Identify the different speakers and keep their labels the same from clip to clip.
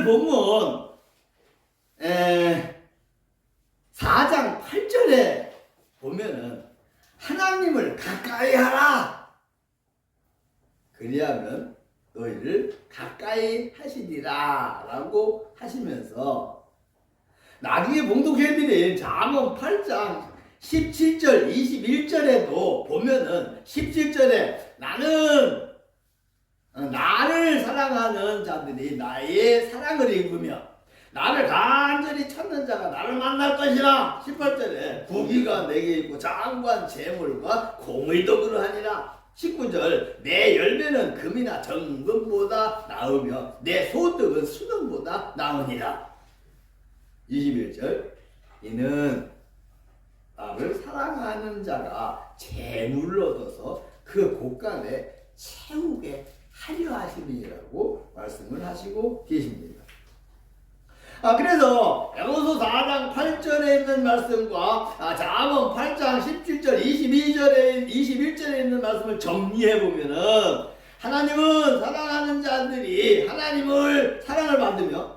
Speaker 1: 본문 4장 8절에 보면은 하나님을 가까이 하라. 그리하면 너희를 가까이 하시리라 라고 하시면서 나중에 봉독해드린 잠언 8장 17절 21절에도 보면은 17절에 나를 사랑하는 자들이 나의 사랑을 입으며 나를 간절히 찾는 자가 나를 만날 것이라. 18절에 부귀가 내게 있고 장관 재물과 공의도 그러하니라. 19절 내 열매는 금이나 정금보다 나으며 내 소득은 수능보다 나으니라. 21절 이는 나를 사랑하는 자가 재물을 얻어서 그 곳간에 채우게 하려 하심이라고 말씀을 하시고 계십니다. 그래서 야고보서 4장 8절에 있는 말씀과 잠언 8장 17절 21절에 있는 말씀을 정리해 보면은 하나님은 사랑하는 자들이 하나님을 사랑을 받으며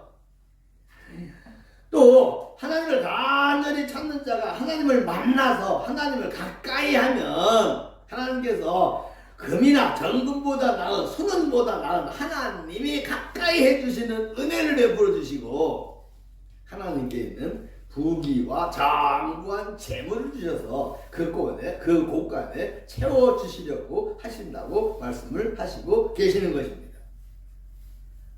Speaker 1: 또 하나님을 간절히 찾는 자가 하나님을 만나서 하나님을 가까이 하면 하나님께서 금이나 정금보다 나은 수능보다 나은 하나님이 가까이 해주시는 은혜를 베풀어 주시고 하나님께 있는 부귀와 장구한 재물을 주셔서 그 곳간에 채워주시려고 하신다고 말씀을 하시고 계시는 것입니다.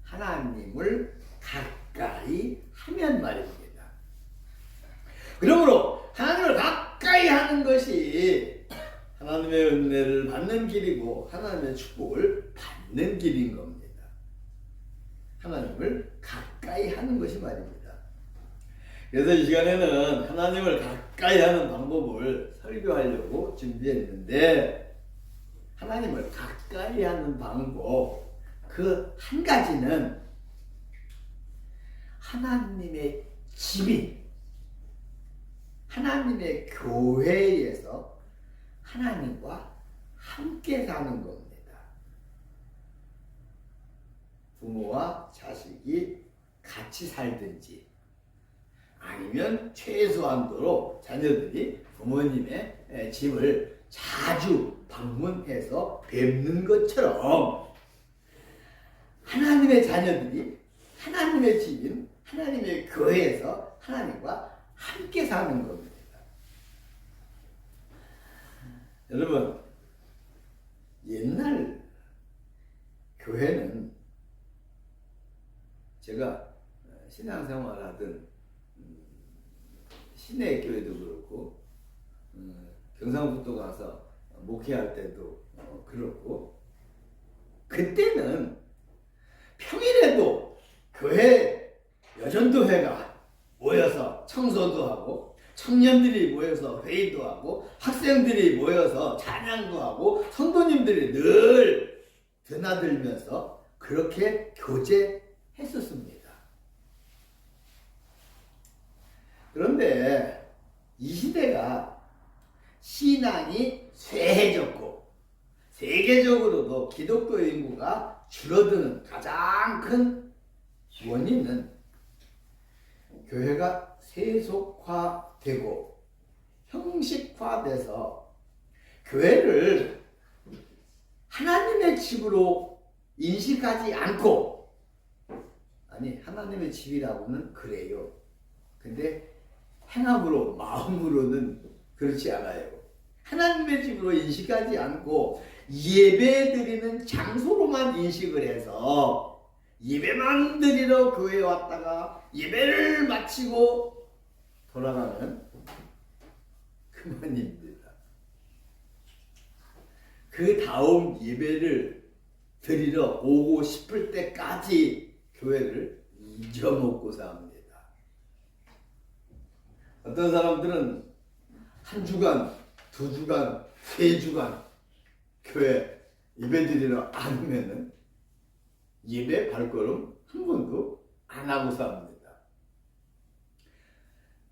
Speaker 1: 하나님을 가까이 하면 말입니다. 그러므로 하나님을 가까이 하는 것이 하나님의 은혜를 받는 길이고 하나님의 축복을 받는 길인 겁니다. 하나님을 가까이 하는 것이 말입니다. 그래서 이 시간에는 하나님을 가까이 하는 방법을 설교하려고 준비했는데 하나님을 가까이 하는 방법 그 한 가지는 하나님의 집인 하나님의 교회에서 하나님과 함께 사는 겁니다. 부모와 자식이 같이 살든지 아니면 최소한도로 자녀들이 부모님의 집을 자주 방문해서 뵙는 것처럼 하나님의 자녀들이 하나님의 집인 하나님의 교회에서 하나님과 함께 사는 겁니다. 여러분, 옛날 교회는 제가 신앙생활 하던 시내 교회도 그렇고 경상북도 가서 목회할 때도 그렇고 그때는 평일에도 교회 여전도회가 모여서 청소도 하고 청년들이 모여서 회의도 하고 학생들이 모여서 찬양도 하고 성도님들이 늘 드나들면서 그렇게 교제했었습니다. 그런데 이 시대가 신앙이 쇠해졌고 세계적으로도 기독교 인구가 줄어드는 가장 큰 원인은 교회가 세속화되고 형식화돼서 교회를 하나님의 집으로 인식하지 않고 아니 하나님의 집이라고는 그래요. 근데 행함으로 마음으로는 그렇지 않아요. 하나님의 집으로 인식하지 않고 예배드리는 장소로만 인식을 해서 예배만 드리러 교회에 왔다가 예배를 마치고 돌아가면 그만입니다. 그 다음 예배를 드리러 오고 싶을 때까지 교회를 잊어먹고 삽니다. 어떤 사람들은 한 주간, 두 주간, 세 주간 교회 예배 드리러 안 오면은 예배 발걸음 한 번도 안 하고 삽니다.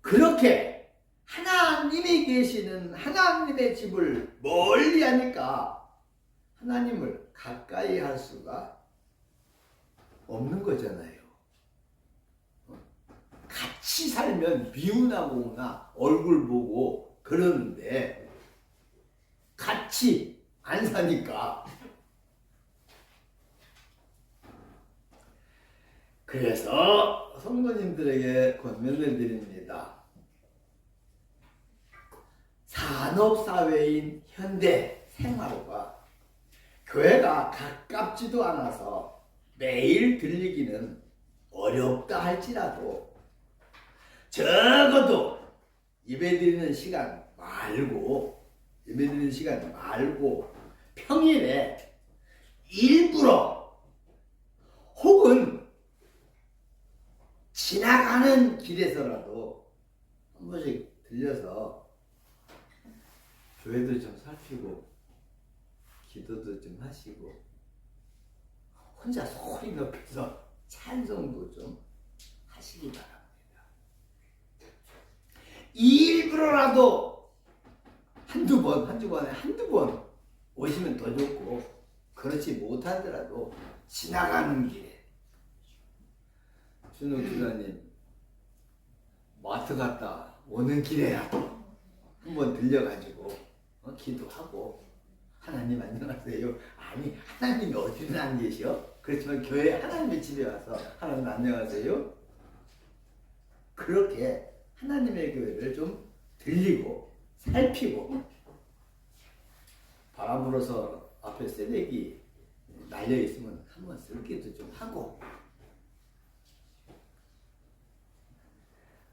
Speaker 1: 그렇게 하나님이 계시는 하나님의 집을 멀리 하니까 하나님을 가까이 할 수가 없는 거잖아요. 같이 살면 미운하고나 얼굴 보고 그러는데 같이 안 사니까. 그래서 성도님들에게 권면을 드립니다. 산업사회인 현대 생활과 교회가 가깝지도 않아서 매일 들리기는 어렵다 할지라도 적어도 예배드리는 시간 말고 평일에 일부러 혹은 지나가는 길에서라도 한 번씩 들려서 교회도 좀 살피고 기도도 좀 하시고 혼자 소리 높여서 찬송도 좀 하시기 바랍니다. 일부러라도 한두 번 오시면 더 좋고, 그렇지 못하더라도 지나가는 길에 준호 주사님 마트 갔다 오는 길에라도 한번 들려가지고 기도하고 하나님 안녕하세요. 아니 하나님이 어디든 안 계셔? 그렇지만 교회 하나님의 집에 와서 하나님 안녕하세요. 그렇게 하나님의 교회를 좀 들리고 살피고, 바람 불어서 앞에 새내기 날려 있으면 한번 쓸기도 좀 하고,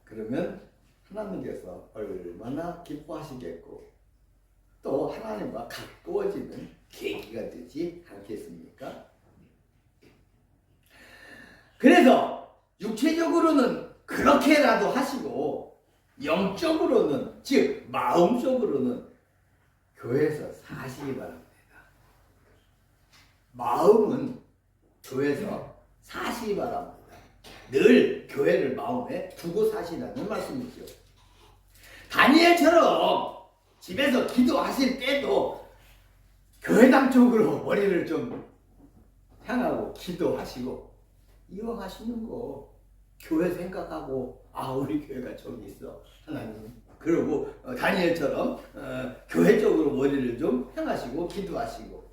Speaker 1: 그러면 하나님께서 얼마나 기뻐하시겠고 또 하나님과 가까워지는 계기가 되지 않겠습니까? 그래서 육체적으로는 그렇게라도 하시고 영적으로는, 즉 마음적으로는 교회에서 사시기 바랍니다. 마음은 교회에서 사시기 바랍니다. 늘 교회를 마음에 두고 사시라는 말씀이죠. 다니엘처럼 집에서 기도하실 때도 교회당 쪽으로 머리를 좀 향하고 기도하시고, 이왕 하시는 거 교회 생각하고, 우리 교회가 저기 있어 하나님, 그리고 다니엘처럼 교회 쪽으로 머리를 좀 향하시고 기도하시고,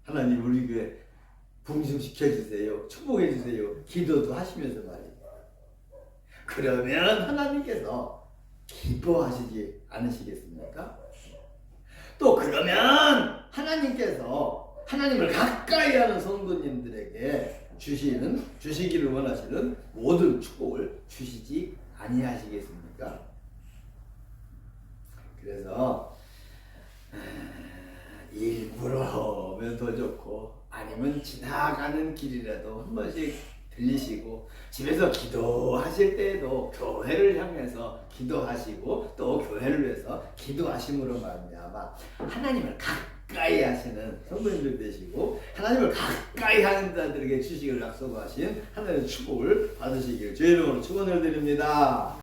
Speaker 1: 하나님 우리 교회 붕숭시켜주세요, 축복해주세요, 기도도 하시면서 말입니다. 그러면 하나님께서 기뻐하시지 않으시겠습니까? 또 그러면 하나님께서 하나님을 가까이 하는 성도님들에게 주시기를 원하시는 모든 축복을 주시지 아니하시겠습니까? 그래서 일부러 오면 더 좋고, 아니면 지나가는 길이라도 한 번씩 들리시고, 집에서 기도하실 때에도 교회를 향해서 기도하시고 또 교회를 위해서 기도하심으로 말미암아 하나님을 가까이 하시는 성도님들 되시고, 하나님을 가까이 하는 자들에게 주시기를 약속하신 하나님의 축복을 받으시기를 주의 이름으로 축원을 드립니다.